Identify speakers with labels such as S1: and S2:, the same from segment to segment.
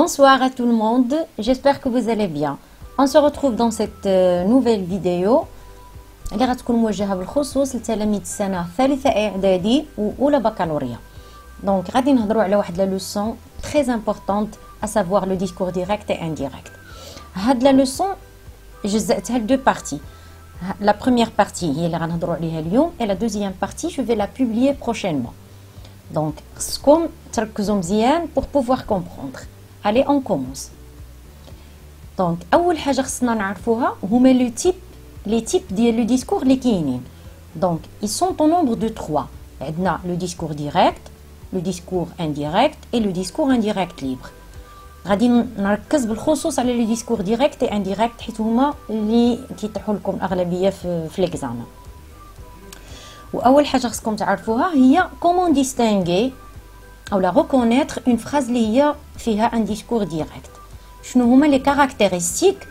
S1: Bonsoir à tout le monde, j'espère que vous allez bien. On se retrouve dans cette nouvelle vidéo اللي غتكون موجهه بالخصوص لتلاميذ السنه الثالثه اعدادي واولى بكالوريا. دونك غادي نهضروا على واحد لا لوسون très importante à savoir le discours direct et indirect. هاد لا لوسون جزأتها لدو بارتي. La première partie هي اللي غنهضروا عليها اليوم et la deuxième partie je vais la publier prochainement. Donc خصكم تركزوا مزيان pour pouvoir comprendre. Allez, on commence. Donc اول حاجه خصنا نعرفوها هما les types ديال le discours اللي كاينين. Donc ils sont au nombre de 3. عندنا le discours direct, le discours indirect et le discours indirect libre. غادي نركز بالخصوص على le discours direct et indirect حيت هما اللي كيطرحوا لكم الاغلبيه في l'examen. واول حاجه خصكم تعرفوها هي comment distinguer ou la reconnaître une phrase اللي هي فيها un discours direct. شنو هما les caractéristiques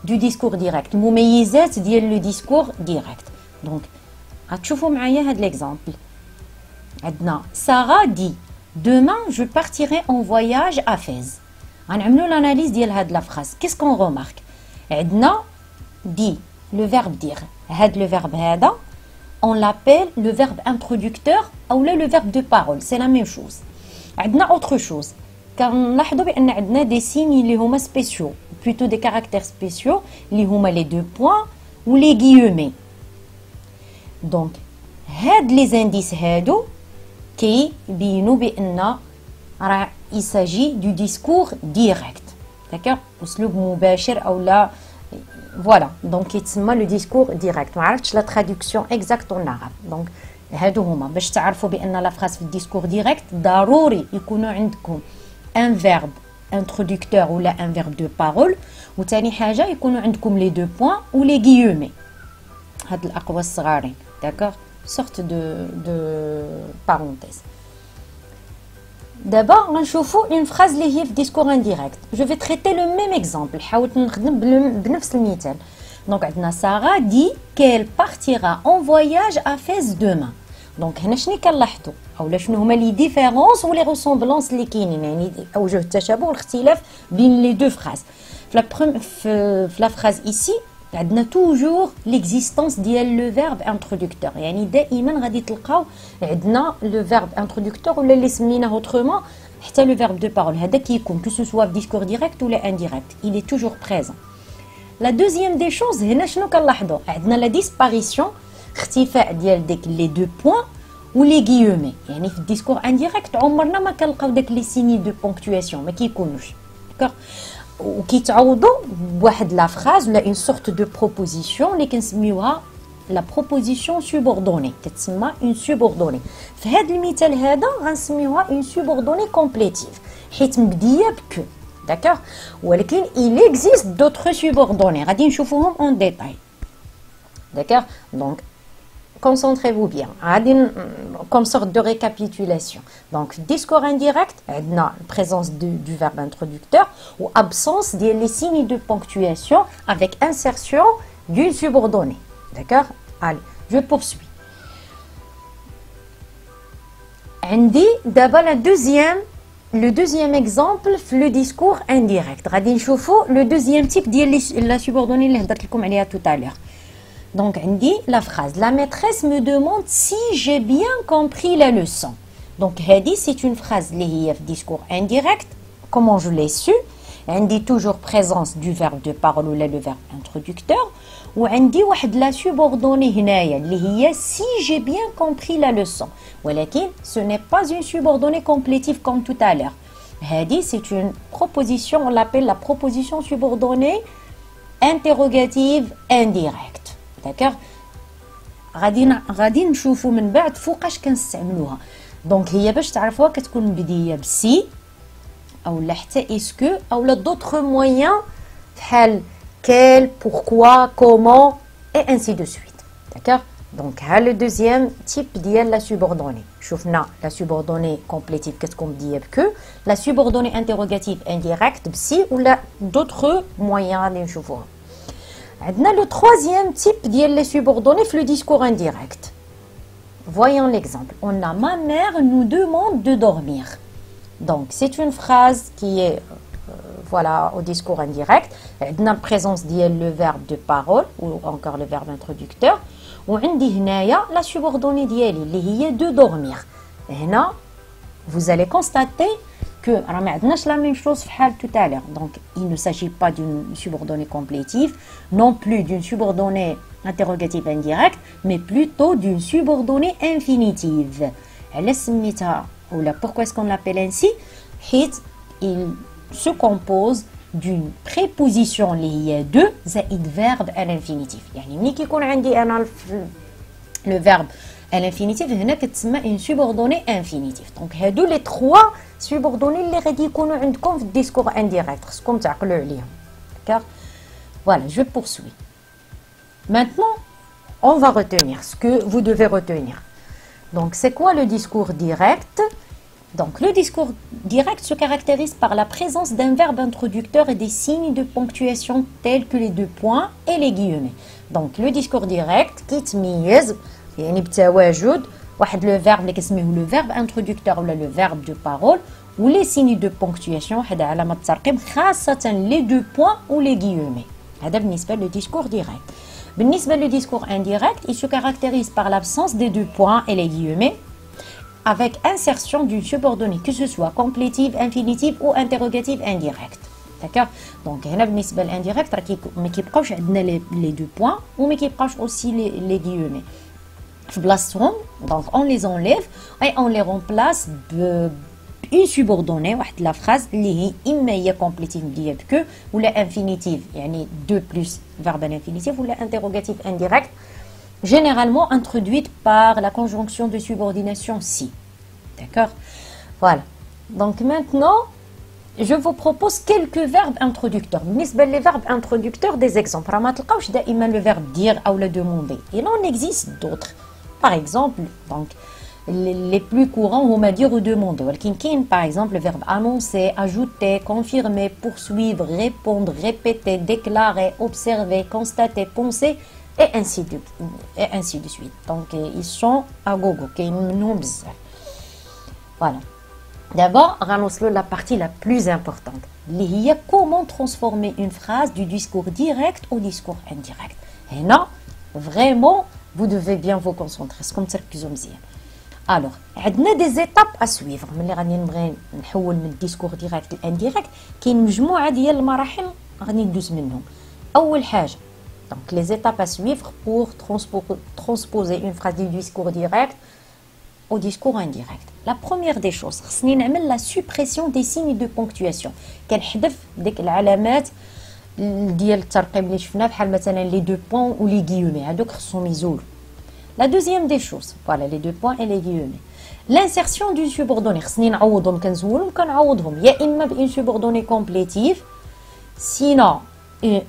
S1: du discours direct, المميزات ديال le discours direct. Donc غتشوفوا معايا هاد l'exemple. عندنا Sarah dit demain je partirai en voyage à Fès. غنعملوا l'analyse ديال هاد la phrase. Qu'est-ce qu'on remarque? عندنا dit le verbe dire. هاد le verbe هذا on l'appelle le verbe introducteur ou le verbe de parole, c'est la même chose. عندنا autre chose. كنلاحظوا بان عندنا des signes اللي هما spéciaux, plutôt des caractères spéciaux اللي هما les deux points ou les guillemets. Donc هاد les indices هادو كيبينوا بان راه il s'agit du discours direct. D'accord? اسلوب مباشر او لا. Voilà, donc يتسمى le discours direct. ما عرفتش la traduction exacte en arabe. Donc هادو هما باش تعرفوا بان لا فراس في الديسكور ديريكت ضروري يكونوا عندكم un verbe introducteur ou là un verbe de parole وثاني حاجه يكونوا عندكم les deux points ou les guillemets. هاد الاقواس الصغارين. D'accord? Sorte de parenthèse. D'abord غنشوفوا une phrase اللي هي في discours indirect. Je vais traiter le même exemple. حاولت نخدم بنفس المثال. Donc عندنا Sarah dit qu'elle partira en voyage à Fès demain. Donc هنا شنو كنلاحظوا اولا شنو هما لي ديفيرونس و لي ريسومبلونس اللي كاينين يعني اوجه التشابه والاختلاف بين لي دو فراز. في لا فراز ici عندنا توجور ليكزيستونس ديال لو فيرب انترودكتور يعني دائما غادي تلقاو عندنا لو فيرب انترودكتور ولا اللي سميناه اوترومون حتى لو فيرب دو بارول هذا كيكون كو سو سوا في ديسكور ديريكت ولا انديريكت il est toujours présent. La deuxième des choses هنا شنو كنلاحظوا عندنا لا ديسباريسيون اختفاء ديال ديك لي دو بوين و لي غيومي يعني في الديسكور انديريكت عمرنا ما كنلقاو داك لي سيني دو بونكتواسيون ما كيكونوش. داكوغ وكيتعوضوا بواحد لا فراز ولا اون سورت دو بروبوزيسيون اللي كنسميوها لا بروبوزيسيون سوبوردوني كتسمى اون سوبوردوني. في هذا المثال هذا غنسميوها اون سوبوردوني كومبليتيف حيت مبديه بكو. داكوغ ولكن il existe d'autres subordonnés غادي نشوفوهم en détail. D'accord? Donc concentrez-vous bien. Comme sorte de récapitulation. Donc discours indirect, عندنا présence du verbe introducteur ou absence des signes de ponctuation avec insertion d'une subordonnée. D'accord? Allez, je poursuis. عندي d'abord le deuxième exemple le discours indirect. غادي نشوفوا le deuxième type ديال la subordonnée اللي هضرت لكم عليها tout à l'heure. Donc on dit la phrase la maîtresse me demande si j'ai bien compris la leçon. Donc هذه c'est une phrase اللي هي في discours indirect. Comment je l'ai su? عندي toujours présence du verbe de parole ولا le verbe introducteur وعندي واحد la subordonnée هنايا اللي هي si j'ai bien compris la leçon. ولكن ce n'est pas une subordonnée complétive comme tout à l'heure. هذه c'est une proposition, on l'appelle la proposition subordonnée interrogative indirecte. داكوغ غادي نشوفوا من بعد فوقاش كنستعملوها. دونك هي باش تعرفوها كتكون مبديه بسي اولا حتى اسكو اولا دوطخ مويان بحال كيل بوركوا كومون اي انسي دو سويت. داكوغ دونك ها لو دوزيام تيب ديال لا سوبوردوني. شفنا لا سوبوردوني كومبليتيف كتكون مبديه بكو لا سوبوردوني انتروغاتيف انديريكت بسي ولا دوطخ مويان غادي نشوفوها. عندنا le troisième type ديال les subordonnés في le discours indirect. Voyons l'exemple. On a ma mère nous demande de dormir. Donc c'est une phrase qui est voilà, au discours indirect. عندنا la présence ديال le verbe de parole ou encore le verbe introducteur. وعندي هنايا la subordonnée ديالي اللي هي de dormir. هنا vous allez constater que راه ما عندناش la même chose في حال tout à l'heure. Donc il ne s'agit pas d'une subordonnée complétive, non plus d'une subordonnée interrogative indirecte, mais plutôt d'une subordonnée infinitive. Elle est سميتها ou pourquoi est-ce qu'on l'appelle ainsi? حيت il se compose d'une préposition اللي هي de زائد verbe à l'infinitif. يعني ملي كيكون عندي انا le verbe à l'infinitif هنا كتسمى une subordonnée infinitive. Donc هادو les trois subordonnées اللي غادي يكونوا عندكم في الديسكور indirect خصكم تعقلوا عليهم. D'accord? Voilà, je poursuis. Maintenant, on va retenir ce que vous devez retenir. Donc c'est quoi le discours direct? Donc le discours direct se caractérise par la présence d'un verbe introducteur et des signes de ponctuation tels que les deux points et les guillemets. Donc le discours direct كيتميز يعني بتواجد واحد لو فيرب اللي كنسميوه لو فيرب انترودكتور ولا لو فيرب دو بارول و لي سيني دو بونكتواسيون واحد علامه الترقيم خاصه لي دو بوين و لي غيومي. هذا بالنسبه لو ديسكور ديريكت. بالنسبه لو ديسكور indirect, il se caractérise par l'absence des deux points et les guillemets avec insertion d'une subordonnée que ce soit complétive, infinitive ou interrogative indirecte. D'accord? Donc هنا بالنسبه للانديريكت راه ما كيبقاوش عندنا لي دو بوين وما كيبقاوش aussi les guillemets. Donc on les enlève et on les remplace une subordonnée واحد la phrase اللي هي اما هي complétive مديه que ولا infinitive يعني 2 plus verbe à l'infinitif ولا interrogative indirect généralement introduite par la conjonction de subordination si. D'accord? Voilà. Donc maintenant je vous propose quelques verbes introducteurs. بالنسبة les verbes introducteurs des exemples. راه ما تلقاوش دائما le verbe dire ou le demander. Il en existe d'autres. Par exemple, donc les plus courants هما dire ou demander. ولكن كاين par exemple le verbe annoncer, ajouter, confirmer, poursuivre, répondre, répéter, déclarer, observer, constater, penser et ainsi de suite. Donc ils sont à gogo. كاين منهم بزاف. Voilà. D'abord, غنوصلوا la partie la plus importante. اللي هي comment transformer une phrase du discours direct au discours indirect. هنا vraiment vous devez bien vous concentrer. خصكم تركزوا مزيان. Alors, عندنا des étapes à suivre. ملي غادي نبغي نحول من الديسكور ديريكت للانديريكت كاين مجموعه ديال المراحل غادي ندوز منهم. اول حاجه donc les étapes à suivre pour transposer une phrase du discours direct au discours indirect. La première des choses خصني نعمل la suppression des signes de ponctuation. كنحذف ديك العلامات ديال الترقيم اللي شفنا بحال مثلا les deux points ou les guillemets هذوك خصهم يزولوا. La deuxième des choses, voilà les deux points et les guillemets. L'insertion d'une subordonnée, خصني نعوضهم كنزولهم كنعوضهم يا اما بان subordonnée complétive sinon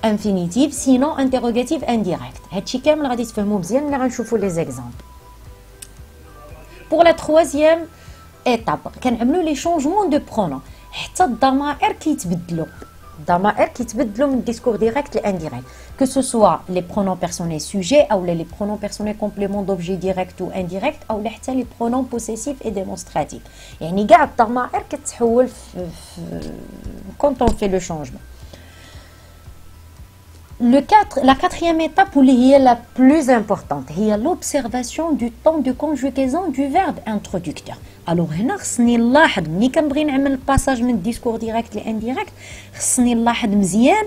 S1: infinitive sinon interrogative indirect. هادشي كامل غادي تفهموا مزيان ملي غنشوفوا les exemples. Pour la troisième étape, كنعملوا les changements de pronoms. حتى الضمائر كيتبدلوا. الضمائر كيتبدلوا من discours direct لindirect. Que ce soit les pronoms personnels sujets ou les pronoms personnels compléments d'objet direct ou indirect ou حتى les pronoms possessifs et démonstratifs. يعني كاع الضمائر كتحول quand on fait le changement. La quatrième étape où il y a la plus importante, il y a l'observation du temps de conjugaison du verbe introducteur. Alors هنا خصني نلاحظ ملي كنبغي نعمل الباساج من الديسكور ديريكت لانديريكت خصني نلاحظ مزيان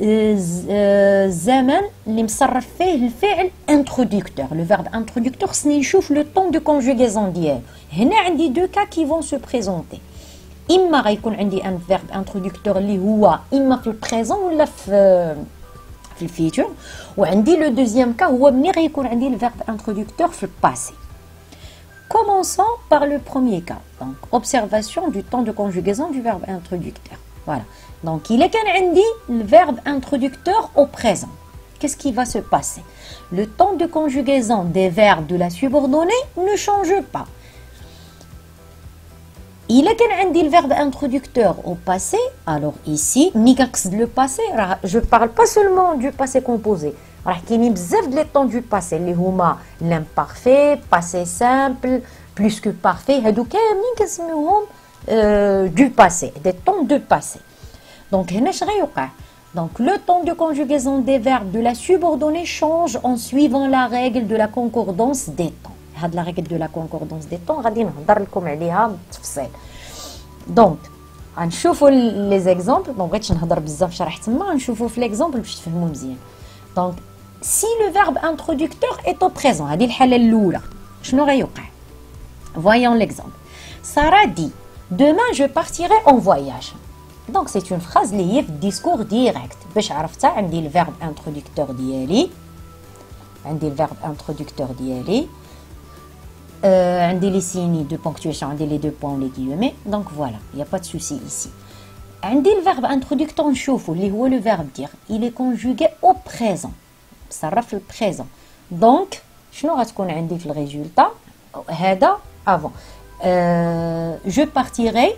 S1: الزمن اللي مصرف فيه الفعل introducteur. Le verbe introducteur خصني نشوف le temps de conjugaison ديالو. هنا عندي deux cas qui vont se présenter. إما غيكون عندي un verbe introducteur اللي هو إما في البريزون ولا في الفيتور وعندي لو دوزيام كا هو ملي غيكون عندي الفيرب انترودكتور في الباسي. Commençons par le premier cas. Donc observation du temps de conjugaison du verbe introducteur. Voilà. Donc il est كان عندي le verbe introducteur au présent. Qu'est-ce qui va se passer? Le temps de conjugaison des verbes de la subordonnée ne change pas. Il est كان عندي le verbe introducteur au passé. Alors ici, ملي كنقصد le passé, je parle pas seulement du passé composé. راه كاينين بزاف ديال les temps du passé اللي هما l'imparfait, passé simple, plus que parfait. هادو كاملين كنسميوهم du passé, des temps de passé. Donc هنا اش غيوقع donc le temps de conjugaison des verbes de la subordonnée change en suivant la règle de la concordance des temps. هاد la règle de la concordance des temps غادي نهضر لكم عليها بالتفصيل. donc غنشوفوا لي زيكزامبل ما بغيتش نهضر بزاف شرح تما غنشوفوا في ليكزامبل باش تفهموا مزيان. donc si le verbe introducteur est au présent هذه الحاله الاولى شنو غيوقع voyons l'exemple. Sarah dit demain je partirai en voyage. donc c'est une phrase اللي هي في الديسكور ديريكت باش عرفتها عندي الفيرب انترودكتور ديالي عندي les signes de ponctuation عندي les deux points les guillemets donc voilà il y a pas de souci ici. عندي الفيرب introducteur نشوفوا اللي هو le verbe dire il est conjugué au présent صرف في البريزون donc شنو غتكون عندي في الريزولتا هذا avant je partirai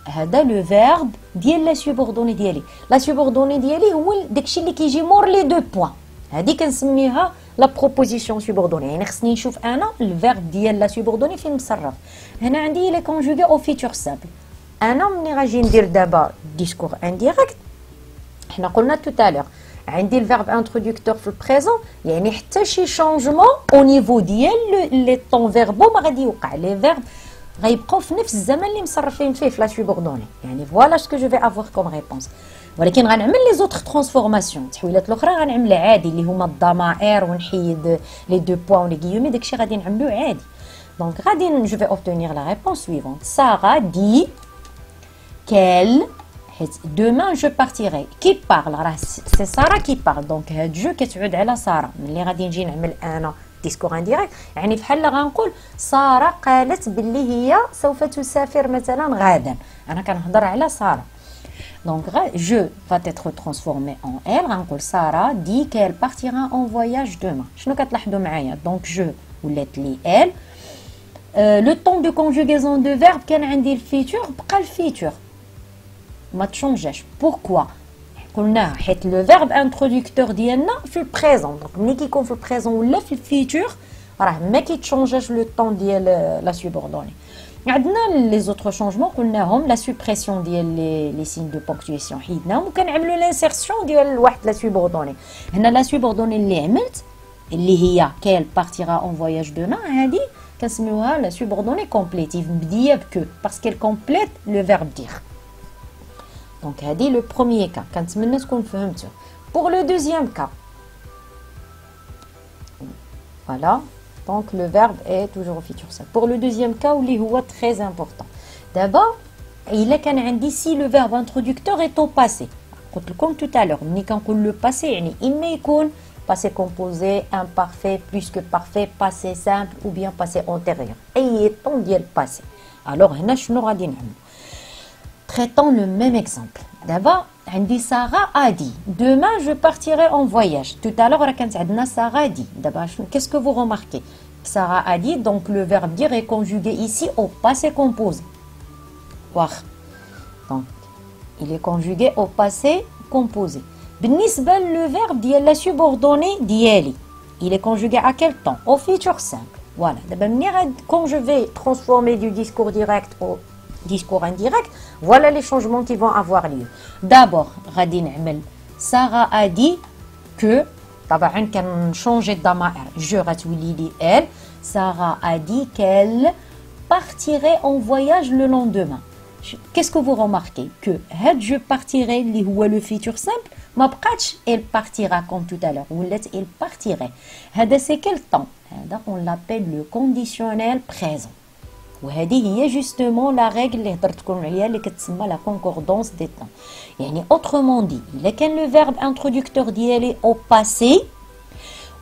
S1: هذا لو فيرب ديال لا سوبوردوني ديالي لا سوبوردوني ديالي هو داكشي اللي كيجي مور لي دو بوين هذه كنسميها لا بروبوزيسيون سوبوردوني يعني خصني نشوف انا الفيرب ديال لا سوبوردوني فين مصرف هنا عندي لي كونجوغي او فيتور سامبل انا ملي غاجي ندير دابا ديسكور انديريكت حنا قلنا توتالور عندي الفيرب انترودكتور في البريزون يعني حتى شي شونجمون او نيفو ديال لي طون فيربو ما غادي يوقع لي فيرب غيبقاو في نفس الزمن اللي مصرفين فيه في لا سوبوردوني يعني فوالا سكو جو في افوار كوم ريبونس ولكن غنعمل لي زوتر ترانسفورماسيون التحويلات الاخرى غنعملها عادي اللي هما الضمائر ونحيد لي دو بوين ولي غيومي داكشي غادي نعملو عادي دونك غادي جو في اوبتونير لا ريبونس سويفونت سارا دي كيل حيت دومان جو بارتيري كي بارل راه سي سارا كي بارل دونك هاد جو كتعود على سارا ملي غادي نجي نعمل انا ديسكور انديريكت يعني بحال غنقول ساره قالت باللي هي سوف تسافر مثلا غدا انا كنهضر على ساره دونك جو va être transformé en elle غنقول ساره دي qu'elle partira en voyage demain شنو كتلاحظوا معايا دونك جو ولات لي elle لو طون دو كونجوغيزون دو فيرب كان عندي الفيتور بقى الفيتور ما تشونجاش بوركوا قلنا حيت لو فيرب انترودكتور ديالنا في البريزون دونك ملي كيكون في البريزون ولا في الفيتور راه ما كيتشونجاش لو طون ديال لا سوبوردوني عندنا لي زوتر شونجمون قلناهم لا سوبريسيون ديال لي سين دو بونكتواسيون حيدناهم وكنعملوا لانسيرسيون ديال واحد لا سوبوردوني هنا لا سوبوردوني اللي عملت اللي هي كيل بارتيرا اون فواياج دوما هذه كنسميوها لا سوبوردوني كومبليتيف مبديه بكو باسكو كومبليت لو فيرب دير Donc, c'est le premier cas. Quand tu me dis pour le deuxième cas, voilà. Donc, le verbe est toujours au futur simple. Pour le deuxième cas, il est très important. D'abord, il est qu'un indice si le verbe introducteur est au passé. Comme tout à l'heure, quand on le passé, il met passé composé, imparfait, plus que parfait, passé simple ou bien passé antérieur. Et il est temps d'y passé. Alors, on va dire traitons le même exemple. D'abord, Sarah a dit demain je partirai en voyage. Tout à l'heure, Sarah a dit. D'abord, qu'est-ce que vous remarquez? Sarah a dit, donc le verbe dire est conjugué ici au passé composé. Donc, il est conjugué au passé composé. بالنسبة le verbe ديال la subordonnée ديالي, il est conjugué à quel temps? Au futur simple. Voilà. D'abord, quand je vais transformer du discours direct au discours indirect, voilà les changements qui vont avoir lieu. D'abord, Sarah a dit que, طبعا كان changer الضمائر, je غتولي لي elle. Sarah a dit qu'elle partirait en voyage le lendemain. Qu'est-ce que vous remarquez? Que je partirai اللي هو le futur simple ما بقاتش elle partira comme tout à l'heure ولات elle partirait. هذا c'est quel temps? هذا on l'appelle le conditionnel présent. وهذه هي justement la règle اللي هضرت لكم عليها اللي كتسمى la concordance des temps. يعني autrement dit, إلا كان le verbe introducteur ديالي au passé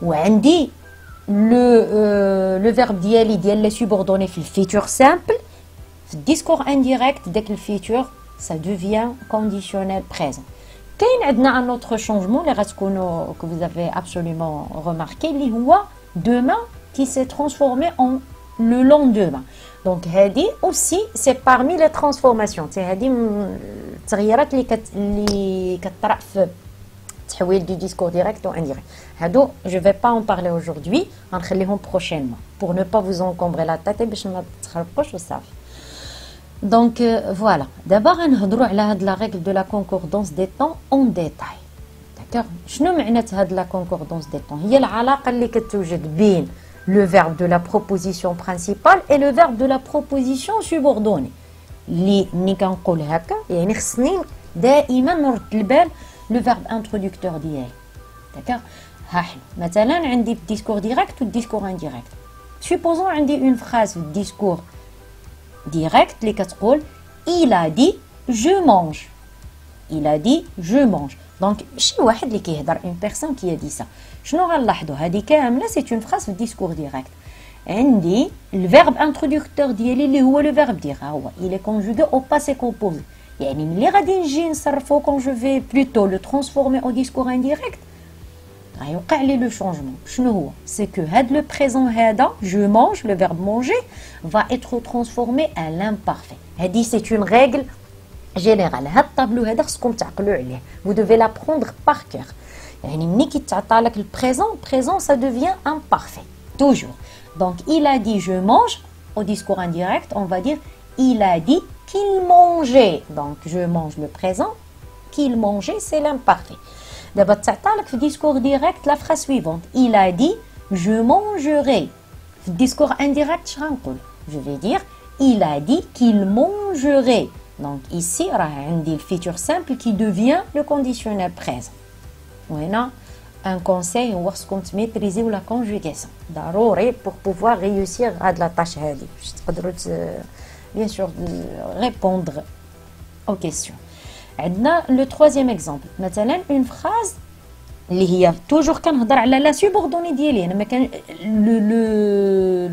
S1: وعندي le verbe ديالي ديال la subordonnée في futur simple, في discours indirect داك الفيتور ça devient conditionnel présent. كاين عندنا un autre changement اللي غتكونوا que vous avez absolument remarqué اللي هو demain qui s'est transformé en le lendemain. Donc هذه aussi c'est parmi les transformations. C'est هذه التغييرات اللي كطرا في التحويل du discours direct ou indirect. هادو je vais pas en parler aujourd'hui, غنخليهم prochainement pour ne pas vous encombrer la tête باش ما تخربقوش وصافي. Donc voilà, d'abord نهضروا على هاد la règle de la concordance des temps en détail. D'accord. شنو معنات هاد la concordance des temps؟ هي العلاقة اللي كتوجد بين le verbe de la proposition principale et le verbe de la proposition subordonnée. اللي ملي كنقول هكا يعني خصني دائما نرد البال le verbe introducteur ديالي. D'accord. ها حنا مثلا عندي الديسكور ديريكت والديسكور انديريكت. Supposons عندي une phrase في الديسكور direct اللي كتقول il a dit je mange. Il a dit je mange. Donc شي واحد اللي كيهضر une personne qui a dit ça. شنو غنلاحظوا هذه كامله c'est une phrase في الديسكور direct. عندي الفيرب انترودكتور ديالي اللي هو لو فيرب دير ها هو il est conjugué au passé composé. يعني ملي غادي نجي نصرفو quand je vais plutôt le transformer au discours indirect غيوقع لي لو شونجمون. شنو هو سي كو هاد لو بريزون هذا جو مانج لو فيرب مونجي va être transformé à l'imparfait. هادي سي اون ريغل جينيرال. هاد الطابلو هذا خصكم تعقلوا عليه. vous devez l'apprendre par cœur. يعني ملي كيتعطى لك البريزون بريزون ça devient imparfait toujours. Donc il a dit je mange au discours indirect on va dire il a dit qu'il mangeait. Donc je mange le présent, qu'il mangeait c'est l'imparfait. D'abord, في discours direct la phrase suivante. Il a dit je mangerai. في discours indirect je vais dire il a dit qu'il mangerait. Donc ici راه عندي le futur simple qui devient le conditionnel présent. وهنا un conseil هو خصكم تميتريزيو la conjugaison ضروري pour pouvoir réussir هاد la tâche هذه باش تقدروا bien sûr répondre aux questions. عندنا لو troisième exemple مثلا اون فراز اللي هي توجور كنهضر على لا سوبوردوني ديالي انا ما كان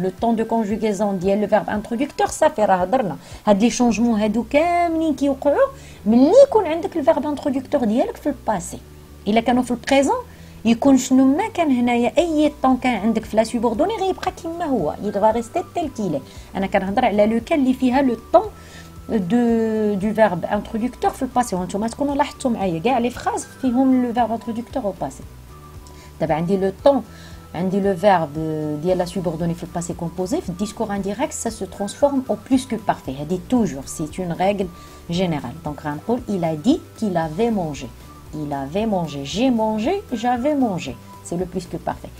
S1: لو طون دو كونجوغيزون ديال لو فيرب انترودكتور صافي راه هضرنا هاد لي شونجمون هادو كاملين كيوقعوا ملي يكون عندك الفيرب انترودكتور ديالك في الباسي. الا كانوا في البريزون يكون شنو ما كان هنايا اي طون كان عندك في لا سوبوردوني غيبقى كما هو il va rester tel qu'il est. انا كنهضر على لو كان اللي فيها لو طون du verbe introducteur في الباسي. وانتم تكونوا لاحظتوا معايا كاع لي فراز فيهم لو verbe introducteur au passé. دابا عندي لو طون عندي لو verbe ديال لا سوبوردوني في الباسي كومبوزي في الديسكور انديريكت ça se transforme au plus que parfait. هذه toujours c'est une règle générale. Donc غنقول il a dit qu'il avait mangé. Il avait mangé, j'ai mangé, j'avais mangé. C'est le plus que parfait.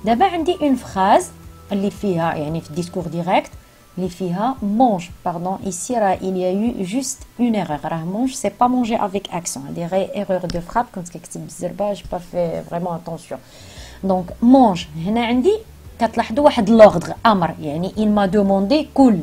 S1: دابا عندي une phrase اللي فيها يعني في الديسكور ديريكت اللي فيها mange. Pardon, ici il y a eu juste une erreur. راه mange c'est pas manger avec accent. Des erreurs de frappe كنت كنكتب بالزربه j'ai pas fait vraiment attention. Donc mange هنا عندي كتلاحظوا واحد لوردر امر يعني il m'a demandé كل.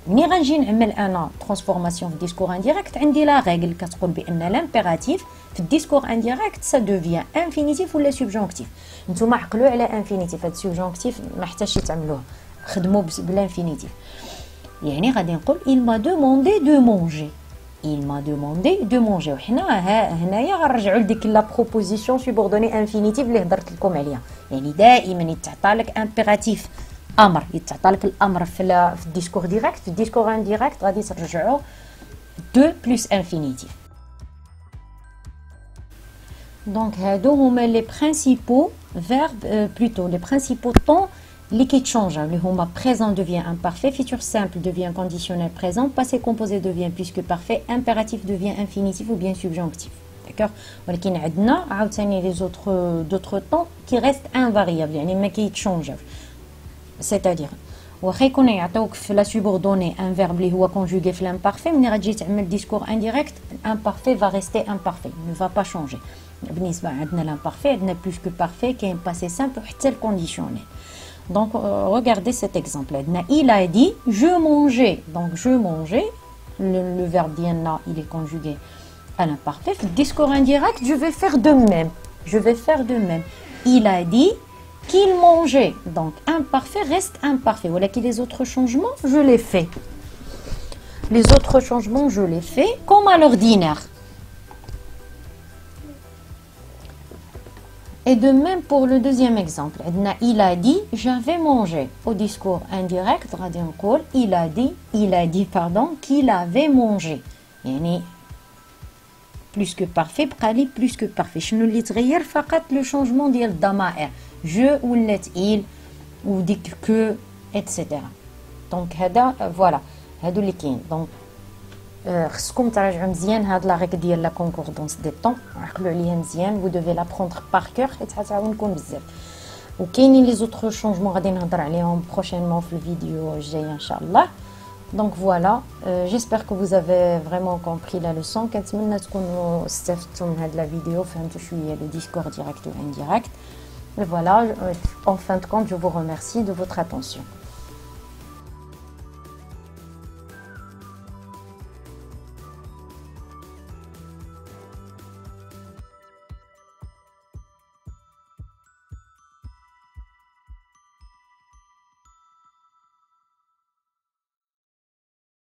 S1: ملي غنجي نعمل انا ترانسفورماسيون في الديسكور انديريكت عندي لا ريغل كتقول بان لامبيراتيف في الديسكور انديريكت سا دوفيان انفينيتيف ولا سوبجونكتيف. نتوما عقلوا على انفينيتيف. هاد سوبجونكتيف ما حتاش تعملوه خدموا بالانفينيتيف. يعني غادي نقول il m'a demandé de manger. Il m'a demandé de manger. وحنا هنايا غنرجعوا لديك لا بروبوزيسيون سوبوردوني انفينيتيف اللي هضرت لكم عليها. يعني دائما يتعطى لك امبيراتيف امر يتعطى لك الامر في الديسكور ديريكت. في الديسكور انديريكت غادي ترجعوا دو بلس انفينيتيف. دونك هادو هما لي برينسيپو فيرب بلوتو لي برينسيپو طون اللي كيتشونجا اللي هما présent devient imparfait, futur simple devient conditionnel présent, passé composé devient plus que parfait, impératif devient infinitif ou bien subjonctif. D'accord. ولكن عندنا عاوتاني لي d'autres temps qui restent invariables يعني ما كيتشونجاوش. c'est-à-dire واخا يكون يعطيوك في لا سوبوردوني ان فيرب اللي هو كونجوغي في l'imparfait ملي غتجي تعمل ديسكور انديريكت l'imparfait va rester imparfait ne va pas changer. بالنسبه عندنا l'imparfait عندنا plus que parfait كاين passé simple وحتى الكونديسيونيل. Donc regardez cet exemple. Il a dit je mangeais. Donc je mangeais, le verbe diana il est conjugué à l'imparfait. Discours indirect, je vais faire de même. Je vais faire de même. Il a dit qu'il mangeait. Donc imparfait reste imparfait. Voilà que les autres changements, je les fais. Les autres changements, je les fais comme à l'ordinaire. Et de même pour le deuxième exemple. Il a dit j'avais mangé. Au discours indirect, il a dit qu'il avait mangé. يعني plus que parfait بقالي plus que parfait. شنو اللي تغير فقط le changement ديال الضمائر. Je ولات il ou ديك que etc. Donc هذا voilà. هادو اللي كاين. دونك خصكم تراجعوا مزيان هاد لا ريغ ديال لا كونكوردونس دي طون، عقلوا عليها مزيان. vous devez l'apprendre par cœur حيت غتعاونكم بزاف. وكاينين لي زوطخ شونجمون غادي نهضر عليهم بروشينمون في الفيديو الجاي ان شاء الله. Donc voilà, j'espère que vous avez vraiment compris la leçon. كنتمنى تكونوا استفدتوا من هاد لا فيديو، فهمتوا شويه لو ديسكور ديريكت و انديريكت. Et voilà, en fin de compte, je vous remercie de votre attention.